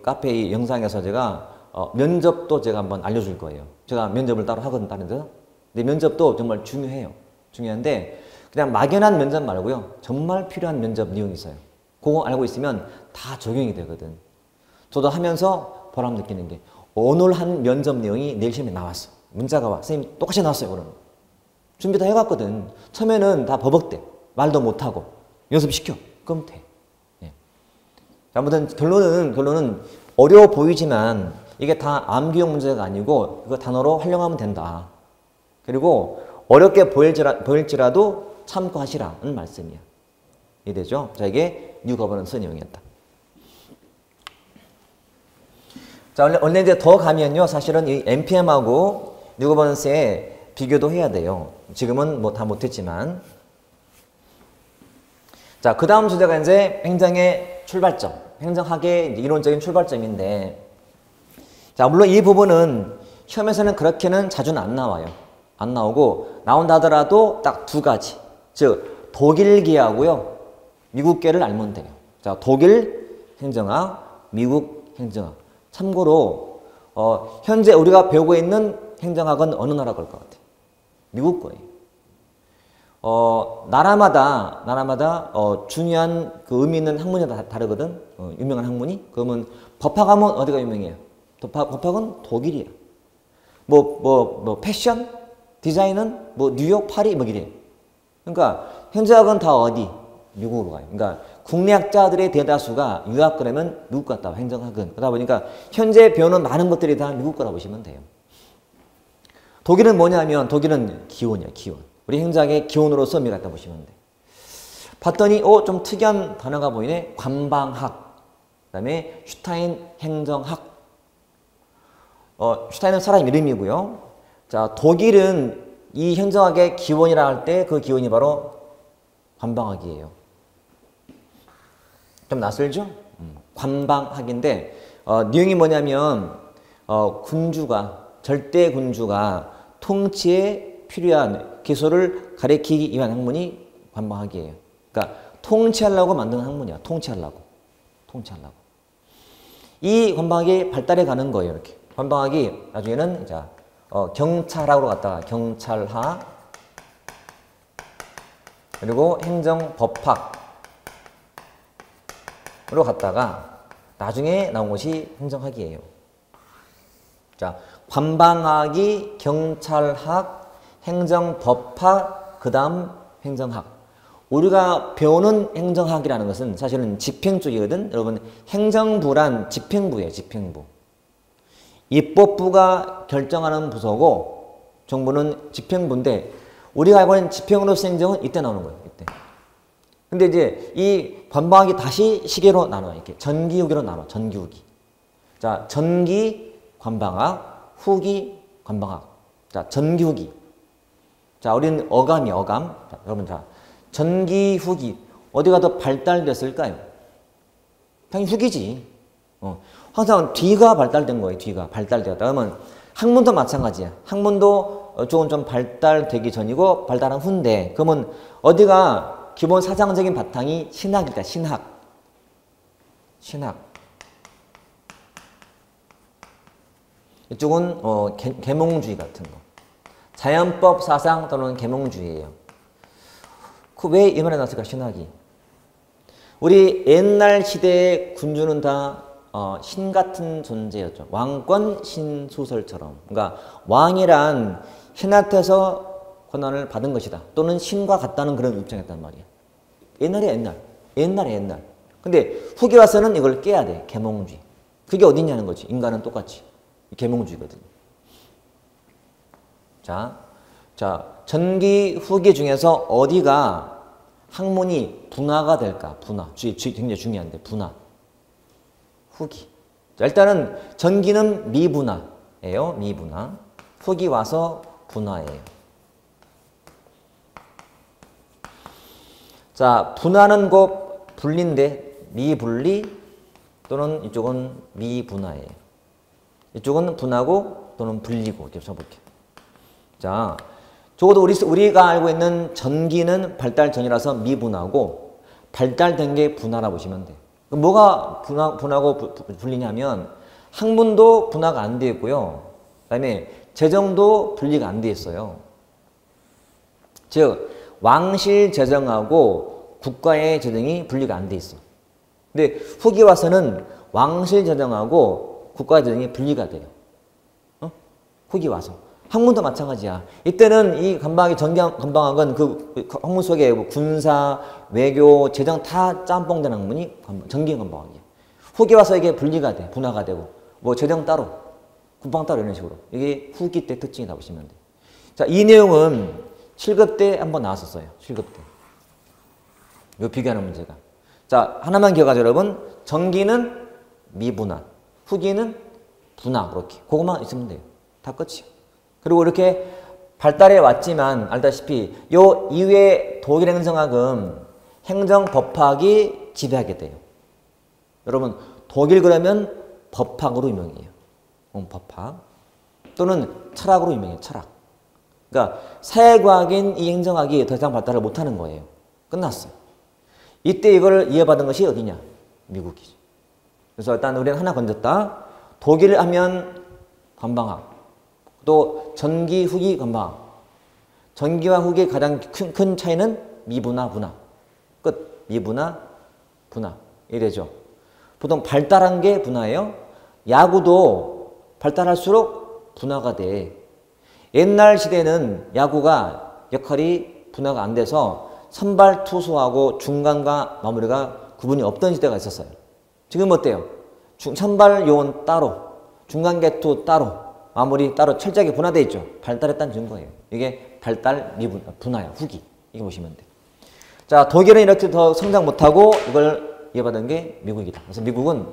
카페 이 영상에서 제가 면접도 제가 한번 알려줄 거예요. 제가 면접을 따로 하거든, 다른 데서. 근데 면접도 정말 중요해요. 중요한데, 그냥 막연한 면접 말고요. 정말 필요한 면접 내용이 있어요. 그거 알고 있으면 다 적용이 되거든. 저도 하면서 보람 느끼는 게, 오늘 한 면접 내용이 내일 시험에 나왔어. 문자가 와. 선생님 똑같이 나왔어요, 그러면. 준비 다 해봤거든. 처음에는 다 버벅대. 말도 못하고. 연습시켜. 그럼 돼. 예. 아무튼 결론은 어려워 보이지만 이게 다 암기용 문제가 아니고 이거 단어로 활용하면 된다. 그리고 어렵게 보일지라도 참고하시라는 말씀이야. 이해되죠? 자, 이게 뉴 거버넌스 내용이었다. 자, 원래 이제 더 가면요. 사실은 이 NPM하고 뉴 거버넌스의 비교도 해야 돼요. 지금은 뭐 다 못했지만. 자, 그 다음 주제가 이제 행정의 출발점. 행정학의 이론적인 출발점인데. 자, 물론 이 부분은 시험에서는 그렇게는 자주는 안 나와요. 안 나오고, 나온다 하더라도 딱 두 가지. 즉, 독일계하고요. 미국계를 알면 돼요. 자, 독일 행정학, 미국 행정학. 참고로, 현재 우리가 배우고 있는 행정학은 어느 나라 걸 것 같아요? 미국 거예요. 나라마다 중요한 그 의미 있는 학문이 다르거든. 유명한 학문이. 그러면 법학하면 어디가 유명해요? 법학은 독일이야. 패션, 디자인은 뉴욕, 파리 이래요. 그러니까 현재학은 다 어디? 미국으로 가요. 그러니까 국내 학자들의 대다수가 유학 그러면 미국 갔다 와. 행정학은. 그러다 보니까 현재 배우는 많은 것들이 다 미국 거라 보시면 돼요. 독일은 뭐냐면 독일은 기원이야, 기원. 우리 행정학의 기원으로서 의미가 있다 보시면 돼. 봤더니 좀 특이한 단어가 보이네. 관방학. 그다음에 슈타인 행정학. 슈타인은 사람 이름이고요. 자, 독일은 이 행정학의 기원이라 할 때 그 기원이 바로 관방학이에요. 좀 낯설죠? 관방학인데 내용이 뭐냐면 절대 군주가 통치에 필요한 기술을 가리키기 위한 학문이 관방학이에요. 그러니까 통치하려고 만든 학문이야. 통치하려고. 이 관방학이 발달해 가는 거예요. 이렇게. 관방학이 나중에는 경찰학으로 갔다가 경찰학 그리고 행정법학으로 갔다가 나중에 나온 것이 행정학이에요. 자, 관방학이 경찰학, 행정법학, 그 다음 행정학. 우리가 배우는 행정학이라는 것은 사실은 집행 쪽이거든. 여러분, 행정부란 집행부예요. 집행부. 입법부가 결정하는 부서고 정부는 집행부인데 우리가 알고 있는 집행으로서 행정은 이때 나오는 거예요. 이때. 근데 이제 이 관방학이 다시 시계로 나눠요. 이렇게 전기, 후기로 나눠. 전기, 후기. 자, 전기 관방학, 후기 관방학. 자, 전기, 후기. 자, 우리는 어감이에요. 어감. 자, 여러분, 전기, 후기. 어디가 더 발달됐을까요? 당연히 후기지. 항상 뒤가 발달된 거예요. 뒤가 발달되었다. 그러면 학문도 마찬가지야. 학문도 조금 좀 발달되기 전이고 발달한 후인데 그러면 어디가 기본 사상적인 바탕이 신학이다. 신학. 이쪽은 계몽주의 같은 거. 자연법 사상 또는 계몽주의예요. 그 왜 이 말이 나왔을까, 신학이? 우리 옛날 시대의 군주는 다 신 같은 존재였죠. 왕권 신소설처럼. 그러니까 왕이란 신한테서 권한을 받은 것이다. 또는 신과 같다는 그런 입장이었단 말이야. 옛날에 옛날. 근데 후기 와서는 이걸 깨야 돼. 계몽주의. 그게 어디냐는 거지. 인간은 똑같이. 계몽주의거든요. 자, 전기 후기 중에서 어디가 학문이 분화가 될까? 분화. 굉장히 중요한데, 분화. 후기. 자, 일단은 전기는 미분화예요. 미분화. 후기 와서 분화예요. 자, 분화는 곧 분리인데 미분리 또는 이쪽은 미분화예요. 이쪽은 분하고 또는 분리고 이렇게 써볼게요. 자, 적어도 우리가 알고 있는 전기는 발달 전이라서 미분하고 발달된 게 분화라 보시면 돼요. 뭐가 분하고 분리냐면 학문도 분화가 안 되어 있고요. 그 다음에 재정도 분리가 안 되어 있어요. 즉 왕실 재정하고 국가의 재정이 분리가 안 돼 있어. 근데 후기 와서는 왕실 재정하고 국가의 재정이 분리가 돼요. 후기 와서. 학문도 마찬가지야. 이때는 이 전기건방학은 그 학문 속에 군사, 외교, 재정 다 짬뽕된 학문이 전기건방학이야. 후기 와서 이게 분리가 돼. 분화가 되고. 뭐 재정 따로, 국방 따로 이런 식으로. 이게 후기 때 특징이다 보시면 돼. 자, 이 내용은 7급 때 한번 나왔었어요. 7급 때. 요 비교하는 문제가. 자, 하나만 기억하죠, 여러분. 전기는 미분화, 후기는 분화, 그렇게. 그것만 있으면 돼요. 다 끝이요. 그리고 이렇게 발달해 왔지만 알다시피 요 이외의 독일 행정학은 행정법학이 지배하게 돼요. 여러분, 독일 그러면 법학으로 유명해요. 법학. 또는 철학으로 유명해요. 철학. 그러니까 사회과학인 이 행정학이 더 이상 발달을 못하는 거예요. 끝났어요. 이때 이걸 이어받은 것이 어디냐? 미국이죠. 그래서 일단 우리는 하나 건졌다. 독일 하면 건방학. 또 전기, 후기, 건방학. 전기와 후기의 가장 큰 차이는 미분화, 분화. 끝. 미분화, 분화. 이래죠. 보통 발달한 게 분화예요. 야구도 발달할수록 분화가 돼. 옛날 시대는 야구가 역할이 분화가 안 돼서 선발 투수하고 중간과 마무리가 구분이 없던 시대가 있었어요. 지금 어때요? 선발 요원 따로, 중간 개투 따로, 마무리 따로 철저하게 분화되어 있죠. 발달했다는 증거예요. 이게 발달, 분화야, 후기. 이게 보시면 돼. 자, 독일은 이렇게 더 성장 못하고 이걸 이어받은 게 미국이다. 그래서 미국은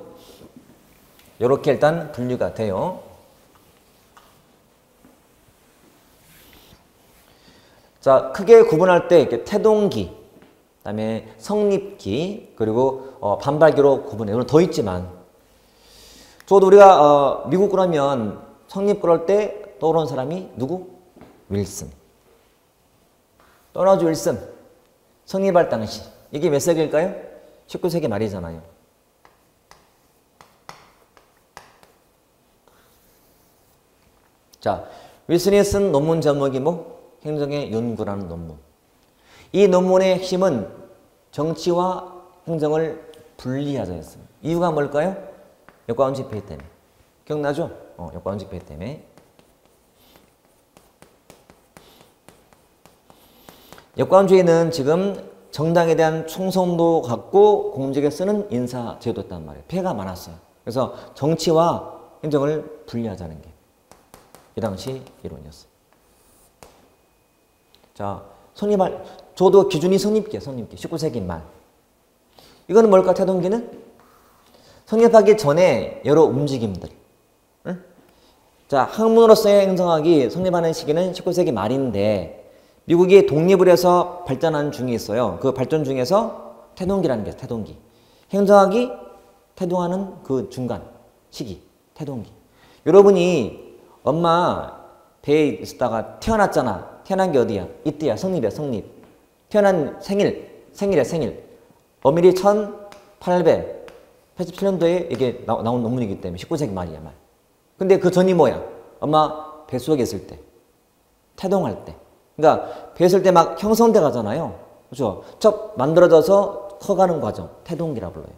이렇게 일단 분류가 돼요. 자, 크게 구분할 때 이렇게 태동기, 그다음에 성립기, 그리고 반발기로 구분해. 물론 더 있지만, 저도 우리가 미국 그러면 성립 그럴 때 떠오르는 사람이 누구? 윌슨. 또나즈 윌슨. 성립할 당시. 이게 몇 세기일까요? 19세기 말이잖아요. 자, 윌슨이 쓴 논문 제목이 뭐? 행정의 연구라는 논문. 이 논문의 핵심은 정치와 행정을 분리하자였습니다. 이유가 뭘까요? 역과운 집회 때문에. 기억나죠? 역과운 집회 때문에. 역과운주의는 지금 정당에 대한 충성도 갖고 공직에 쓰는 인사 제도였단 말이에요. 피해가 많았어요. 그래서 정치와 행정을 분리하자는 게 이 당시 이론이었어요. 자, 저도 기준이 성립기, 19세기 말. 이거는 뭘까, 태동기는? 성립하기 전에 여러 움직임들. 응? 자, 학문으로서의 행정학이 성립하는 시기는 19세기 말인데, 미국이 독립을 해서 발전하는 중에 있어요. 그 발전 중에서 태동기라는 게 있어요, 태동기. 행정학이 태동하는 그 중간 시기, 태동기. 여러분이 엄마 배에 있다가 태어났잖아. 태어난 게 어디야? 이때야. 성립이야. 성립. 태어난 생일이야. 생일. 어밀히 1887년도에 이게 나온 논문이기 때문에 19세기 말이야. 말. 근데 그 전이 뭐야? 아마 뱃속에 있을 때, 태동할 때. 그러니까 배 있을 때 막 형성돼 가잖아요. 그렇죠? 척 만들어져서 커가는 과정, 태동기라 불러요.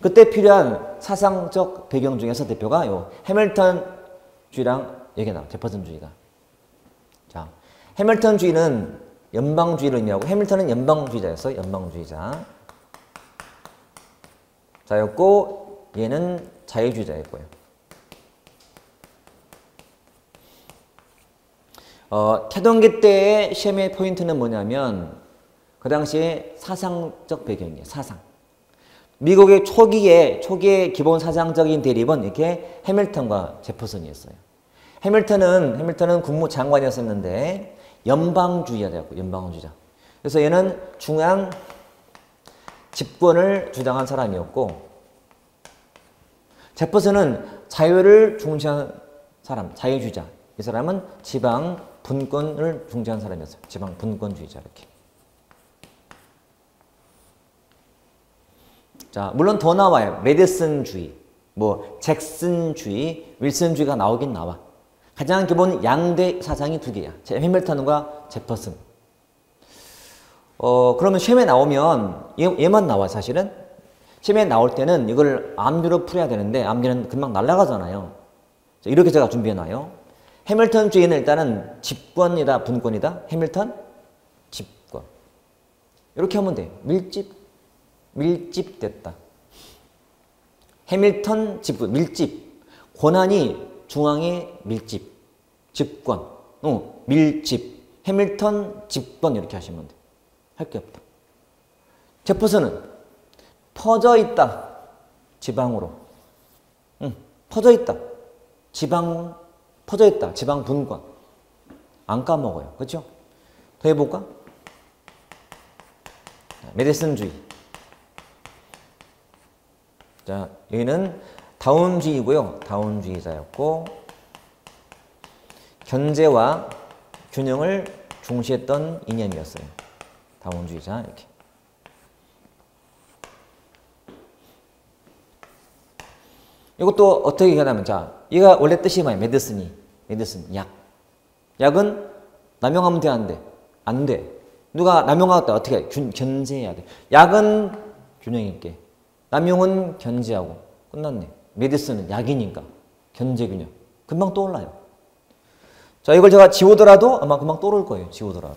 그때 필요한 사상적 배경 중에서 대표가 요 해밀턴주의랑 얘기 나와. 제퍼슨주의가. 자, 해밀턴주의는 연방주의를 의미하고 해밀턴은 연방주의자였어요. 연방주의자. 자였고 얘는 자유주의자였고요. 태동기 때의 시험의 포인트는 뭐냐면 그 당시에 사상적 배경이에요. 사상. 미국의 초기의 기본 사상적인 대립은 이렇게 해밀턴과 제퍼슨이었어요. 해밀턴은 국무장관이었었는데 연방주의자였고 연방주의자. 그래서 얘는 중앙 집권을 주장한 사람이었고 제퍼슨은 자유를 중시한 사람, 자유주의자. 이 사람은 지방 분권을 중시한 사람이었어요. 지방 분권주의자 이렇게. 자, 물론 더 나와요. 메디슨주의, 뭐 잭슨주의, 윌슨주의가 나오긴 나와. 가장 기본 양대 사상이 두 개야. 해밀턴과 제퍼슨. 그러면 시험에 나오면 얘만 나와 사실은. 시험에 나올 때는 이걸 암기로 풀어야 되는데 암기는 금방 날아가잖아요. 이렇게 제가 준비해놔요. 해밀턴주의는 일단은 집권이다 분권이다. 해밀턴 집권. 이렇게 하면 돼. 밀집됐다. 해밀턴 집권, 밀집. 권한이 중앙에 밀집. 집권. 밀집. 해밀턴 집권 이렇게 하시면 돼. 할 게 없다. 제퍼슨은 퍼져 있다. 지방으로. 퍼져 있다. 퍼져 있다. 지방 분권. 안 까먹어요. 그렇죠? 더 해볼까? 메디슨주의. 자, 여기는 다운주의고요. 다운주의자였고 견제와 균형을 중시했던 이념이었어요. 다운주의자 이렇게. 이것도 어떻게 얘기하냐면 자, 얘가 원래 뜻이 뭐예요? 메디슨 약. 약은 남용하면 돼, 안 돼? 안 돼. 누가 남용하겠다 어떻게 해? 견제해야 돼. 약은 균형 있게. 남용은 견제하고 끝났네. 메디슨은 약이니까 견제균형. 금방 떠올라요. 자, 이걸 제가 지우더라도 아마 금방 떠오를 거예요. 지우더라도.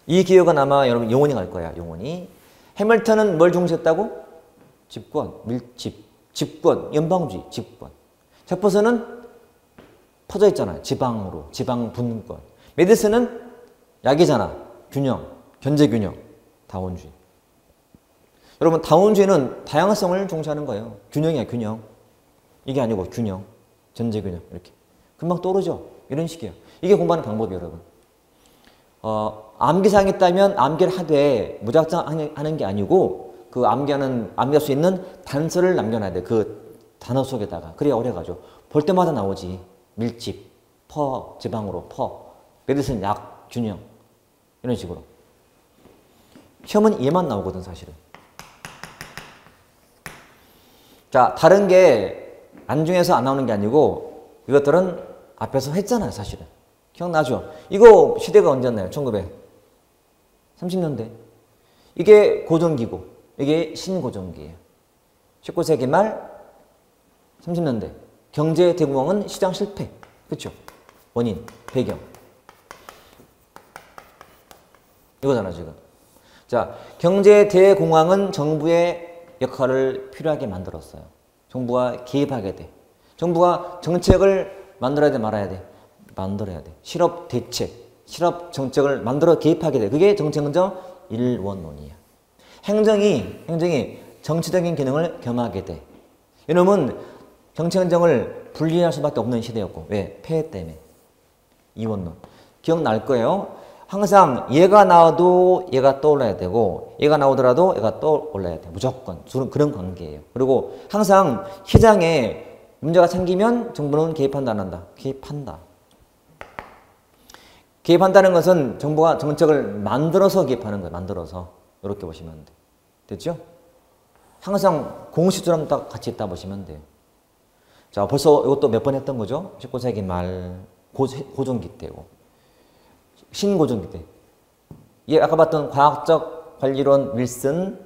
이 기억은 아마 여러분 영원히 갈 거야. 영원히. 해밀턴은 뭘 중시했다고? 집권, 밀집, 집권, 연방주의, 집권. 제퍼슨은 퍼져 있잖아요. 지방으로, 지방 분권. 메디슨은 약이잖아. 균형, 견제균형, 다운주의. 여러분 다운주의는 다양성을 중시하는 거예요. 균형이야 균형. 이게 아니고 균형, 견제균형 이렇게. 금방 떠오르죠? 이런 식이에요. 이게 공부하는 방법이에요 여러분. 암기사항이 있다면 암기를 하되 무작정 하는 게 아니고 그 암기할 수 있는 단서를 남겨놔야 돼. 그 단어 속에다가. 그래야 오래가죠. 볼 때마다 나오지. 밀집, 지방으로, 메디슨, 약, 균형 이런 식으로. 시험은 얘만 나오거든 사실은. 자, 다른 게 안중에서 안 나오는 게 아니고 이것들은 앞에서 했잖아요 사실은. 기억나죠? 이거 시대가 언제였나요? 1930년대. 이게 고전기고 이게 신고전기예요. 19세기 말 30년대. 경제 대공황은 시장 실패. 그렇죠? 원인, 배경. 이거잖아 지금. 자, 경제 대공황은 정부의 역할을 필요하게 만들었어요. 정부가 개입하게 돼. 정부가 정책을 만들어야 돼 말아야 돼? 만들어야 돼. 실업 대책, 실업 정책을 만들어 개입하게 돼. 그게 정책은정 일원론이야. 행정이 정치적인 기능을 겸하게 돼. 이놈은 정치행정을 분리할 수밖에 없는 시대였고. 왜? 폐해 때문에. 이원론. 기억날 거예요. 항상 얘가 나와도 얘가 떠올라야 되고 얘가 나오더라도 얘가 떠올라야 돼. 무조건. 그런 관계예요. 그리고 항상 시장에 문제가 생기면 정부는 개입한다 안 한다? 개입한다. 개입한다는 것은 정부가 정책을 만들어서 개입하는 거예요. 만들어서. 이렇게 보시면 돼. 됐죠? 항상 공시처럼 딱 같이 있다 보시면 돼요. 자, 벌써 이것도 몇 번 했던 거죠? 19세기 말 고전기 때고 신고전기 때. 예, 아까 봤던 과학적 관리론 윌슨,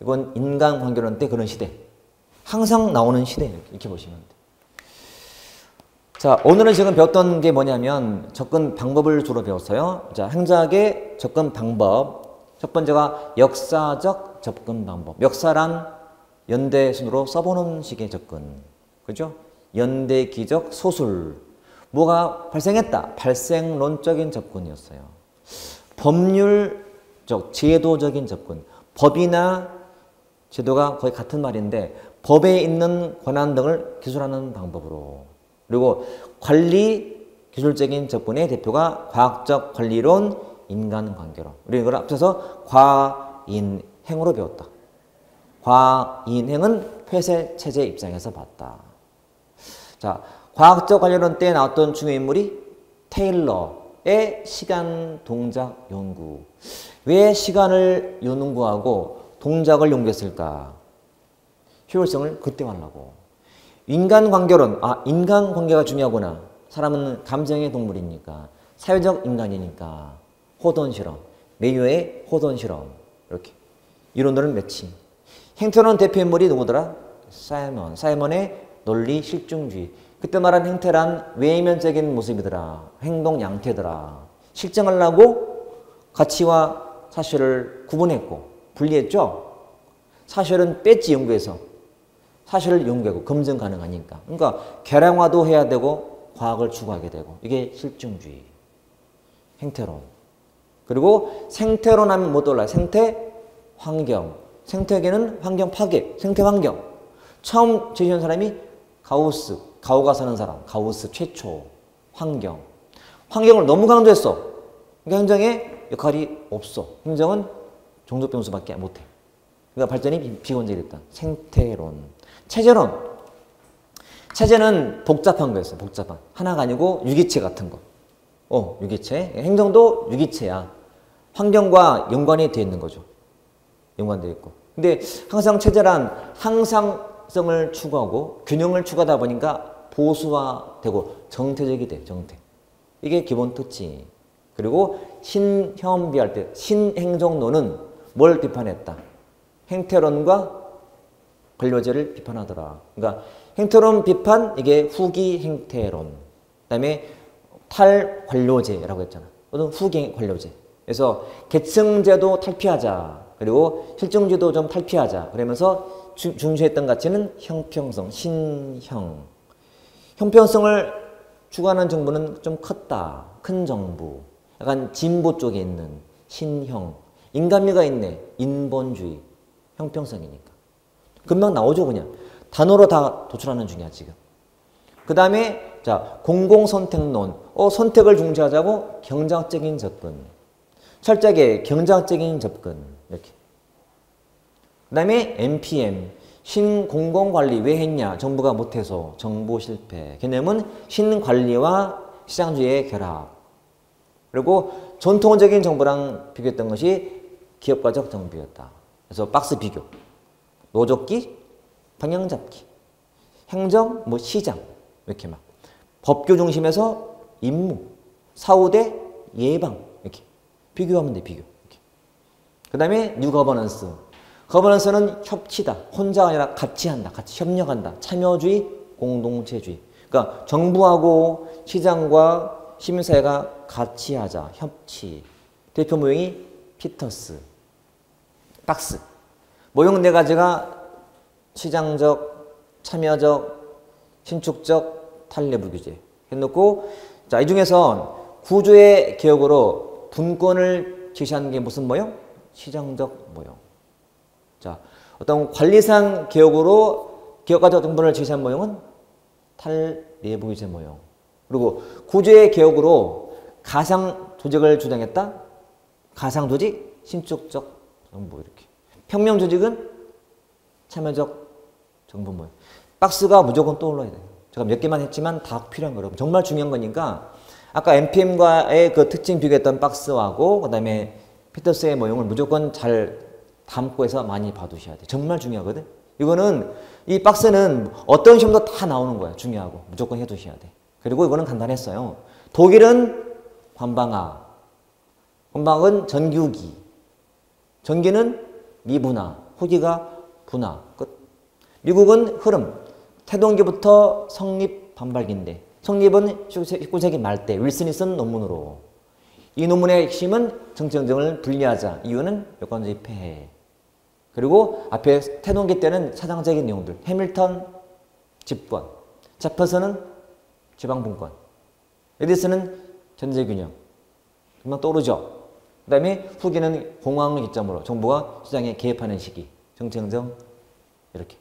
이건 인간관계론 때 그런 시대. 항상 나오는 시대 이렇게 보시면 돼요. 자, 오늘은 지금 배웠던 게 뭐냐면 접근 방법을 주로 배웠어요. 자, 행자학의 접근 방법. 첫 번째가 역사적 접근 방법. 역사란 연대순으로 써보는 식의 접근. 그죠? 연대기적 소술. 뭐가 발생했다. 발생론적인 접근이었어요. 법률적, 제도적인 접근. 법이나 제도가 거의 같은 말인데 법에 있는 권한 등을 기술하는 방법으로. 그리고 관리 기술적인 접근의 대표가 과학적 관리론, 인간관계론. 우리 이걸 합쳐서 과인행으로 배웠다. 과인행은 폐쇄체제 입장에서 봤다. 자, 과학적 관리론 때 나왔던 중요 인물이 테일러의 시간 동작 연구. 왜 시간을 연구하고 동작을 연구했을까? 효율성을 극대화하려고. 인간관계론, 인간관계가 중요하구나. 사람은 감정의 동물이니까, 사회적 인간이니까, 호돈실험, 메이어의 호돈실험, 이렇게 이론들을 매칭. 행태론 대표 인물이 누구더라? 사이먼의 논리 실증주의. 그때 말한 행태란 외면적인 모습이더라. 행동 양태더라. 실증하려고 가치와 사실을 구분했고 분리했죠. 사실은 뺐지, 연구에서. 사실을 연구하고 검증 가능하니까. 그러니까 계량화도 해야 되고 과학을 추구하게 되고. 이게 실증주의. 행태론. 그리고 생태론 하면 뭐 떠올라요? 생태, 환경. 생태계는 환경 파괴, 생태 환경. 처음 제시한 사람이 가우스, 가우가 사는 사람. 가우스 최초. 환경. 환경을 너무 강조했어. 그러니까 행정에 역할이 없어. 행정은 종족 변수밖에 못해. 그러니까 발전이 비건적이 됐다. 생태론. 체제론. 체제는 복잡한 거였어요. 복잡한. 하나가 아니고 유기체 같은 거. 유기체. 행정도 유기체야. 환경과 연관이 되어 있는 거죠. 연관되어 있고. 근데 항상 체제란 항상성을 추구하고 균형을 추구하다 보니까 보수화되고 정태적이 돼. 정태. 이게 기본 특징. 그리고 신현비할 때 신행정론은 뭘 비판했다? 행태론과 관료제를 비판하더라. 그러니까 행태론 비판, 이게 후기 행태론. 그 다음에 탈관료제라고 했잖아. 또는 후기 관료제. 그래서 계층제도 탈피하자. 그리고 실정제도 좀 탈피하자. 그러면서 중시했던 가치는 형평성, 신형. 형평성을 추구하는 정부는 좀 컸다. 큰 정부. 약간 진보 쪽에 있는 신형. 인간미가 있네. 인본주의. 형평성이니까. 금방 나오죠, 그냥. 단어로 다 도출하는 중이야, 지금. 그 다음에, 자, 공공선택론. 선택을 중시하자고 경쟁적인 접근. 철저하게 경쟁적인 접근. 이렇게. 그 다음에 NPM. 신공공관리 왜 했냐? 정부가 못해서. 정보 실패. 개념은 신관리와 시장주의의 결합. 그리고 전통적인 정부랑 비교했던 것이 기업가적 정부였다. 그래서 박스 비교. 노조끼, 방향잡기, 행정, 시장 이렇게 막 법규 중심에서 임무, 사후 대 예방 이렇게 비교하면 돼. 비교. 그 다음에 뉴 거버넌스. 거버넌스는 협치다. 혼자가 아니라 같이 한다. 같이 협력한다. 참여주의, 공동체주의. 그러니까 정부하고 시장과 시민사회가 같이 하자. 협치. 대표 모형이 피터스. 박스. 모형 네 가지가 시장적, 참여적, 신축적, 탈내부 규제 해놓고, 자, 이 중에서 구조의 개혁으로 분권을 제시하는 게 무슨 모형? 시장적 모형. 자, 어떤 관리상 개혁으로 개혁가적 등분을 제시한 모형은 탈내부 규제 모형. 그리고 구조의 개혁으로 가상 조직을 주장했다. 가상 조직, 신축적 정부 이렇게. 평명 조직은 참여적 정부 모형. 박스가 무조건 떠올라야 돼요. 제가 몇 개만 했지만 다 필요한 거예요. 정말 중요한 거니까 아까 NPM과의 그 특징 비교했던 박스하고 그 다음에 피터스의 모형을 무조건 잘 담고 해서 많이 봐두셔야 돼요. 정말 중요하거든. 이거는 이 박스는 어떤 시험도 다 나오는 거야. 중요하고. 무조건 해두셔야 돼. 그리고 이거는 간단했어요. 독일은 관방학. 관방학은 전교기. 전기는 미분화. 후기가 분화. 끝. 미국은 흐름. 태동기부터 성립 반발기인데 성립은 19세기 말때 윌슨이 쓴 논문으로 이 논문의 핵심은 정치행정을 분리하자. 이유는 여권주의 폐해. 그리고 앞에 태동기 때는 사상적인 내용들. 해밀턴 집권. 제퍼슨은 지방분권. 에디슨은 전제균형. 금방 떠오르죠. 그 다음에 후기는 공황을 기점으로 정부가 시장에 개입하는 시기. 정치행정 이렇게.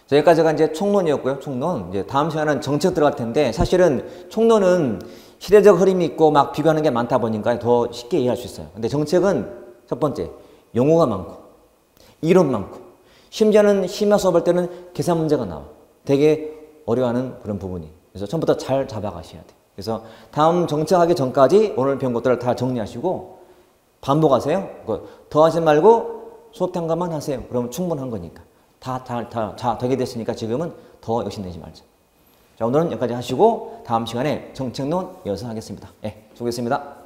자, 여기까지가 이제 총론이었고요. 총론. 이제 다음 시간은 정책 들어갈 텐데 사실은 총론은 시대적 흐름이 있고 막 비교하는 게 많다 보니까 더 쉽게 이해할 수 있어요. 근데 정책은 첫 번째 용어가 많고 이론 많고 심지어는 심야 수업할 때는 계산 문제가 나와. 되게 어려워하는 그런 부분이. 그래서 처음부터 잘 잡아가셔야 돼. 그래서 다음 정책하기 전까지 오늘 배운 것들을 다 정리하시고 반복하세요. 더 하지 말고 수업 탐관만 하세요. 그러면 충분한 거니까. 다 되게 됐으니까 지금은 더 욕심내지 말자. 자, 오늘은 여기까지 하시고 다음 시간에 정책론 이어서 하겠습니다. 네, 수고했습니다.